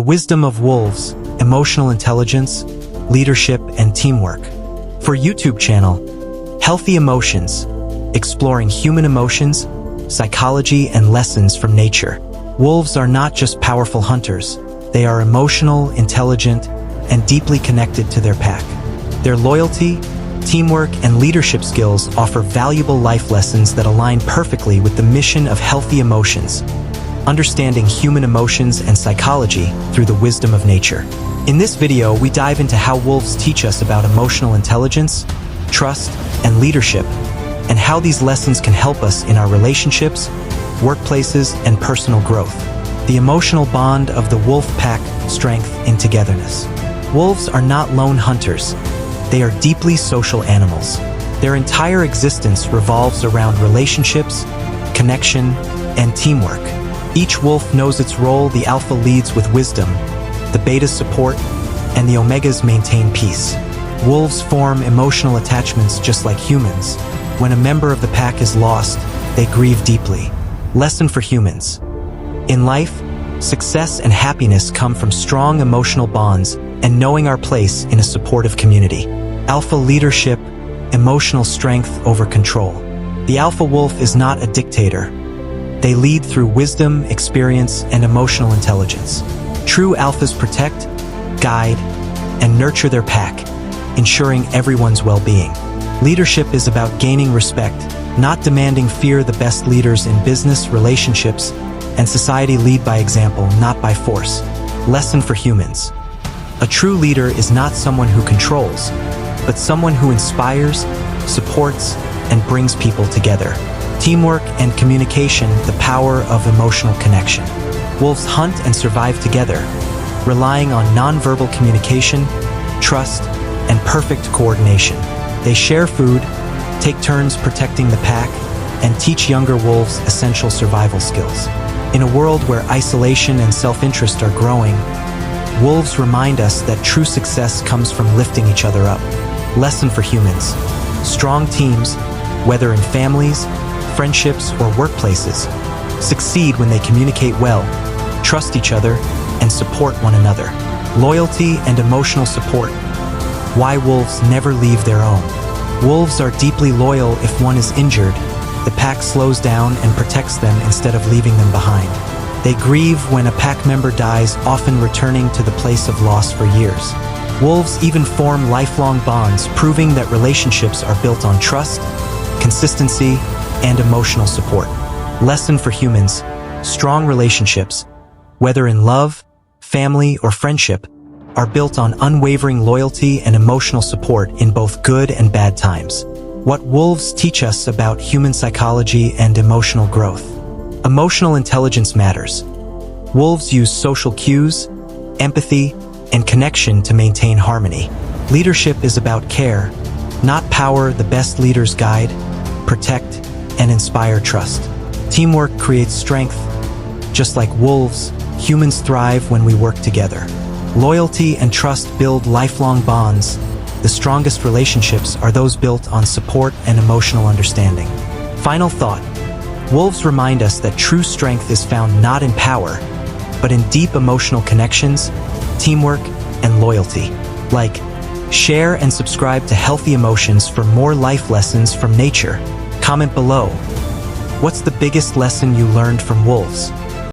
The wisdom of wolves, emotional intelligence, leadership, and teamwork. For YouTube channel, Healthy Emotions, exploring human emotions, psychology, and lessons from nature. Wolves are not just powerful hunters. They are emotional, intelligent, and deeply connected to their pack. Their loyalty, teamwork, and leadership skills offer valuable life lessons that align perfectly with the mission of Healthy Emotions, understanding human emotions and psychology through the wisdom of nature. In this video, we dive into how wolves teach us about emotional intelligence, trust, and leadership, and how these lessons can help us in our relationships, workplaces, and personal growth. The emotional bond of the wolf pack, strength in togetherness. Wolves are not lone hunters. They are deeply social animals. Their entire existence revolves around relationships, connection, and teamwork. Each wolf knows its role. The alpha leads with wisdom, the betas support, and the omegas maintain peace. Wolves form emotional attachments just like humans. When a member of the pack is lost, they grieve deeply. Lesson for humans. In life, success and happiness come from strong emotional bonds and knowing our place in a supportive community. Alpha leadership, emotional strength over control. The alpha wolf is not a dictator. They lead through wisdom, experience, and emotional intelligence. True alphas protect, guide, and nurture their pack, ensuring everyone's well-being. Leadership is about gaining respect, not demanding fear. The best leaders in business, relationships, and society lead by example, not by force. Lesson for humans. A true leader is not someone who controls, but someone who inspires, supports, and brings people together. Teamwork and communication, the power of emotional connection. Wolves hunt and survive together, relying on nonverbal communication, trust, and perfect coordination. They share food, take turns protecting the pack, and teach younger wolves essential survival skills. In a world where isolation and self-interest are growing, wolves remind us that true success comes from lifting each other up. Lesson for humans. Strong teams, whether in families, friendships, or workplaces, succeed when they communicate well, trust each other, and support one another. Loyalty and emotional support. Why wolves never leave their own. Wolves are deeply loyal. If one is injured, the pack slows down and protects them instead of leaving them behind. They grieve when a pack member dies, often returning to the place of loss for years. Wolves even form lifelong bonds, proving that relationships are built on trust, consistency, and emotional support. Lesson for humans. Strong relationships, whether in love, family, or friendship, are built on unwavering loyalty and emotional support in both good and bad times. What wolves teach us about human psychology and emotional growth. Emotional intelligence matters. Wolves use social cues, empathy, and connection to maintain harmony. Leadership is about care, not power. The best leaders guide, protect, and inspire trust. Teamwork creates strength. Just like wolves, humans thrive when we work together. Loyalty and trust build lifelong bonds. The strongest relationships are those built on support and emotional understanding. Final thought. Wolves remind us that true strength is found not in power, but in deep emotional connections, teamwork, and loyalty. Like, share, and subscribe to Healthy Emotions for more life lessons from nature. Comment below. What's the biggest lesson you learned from wolves?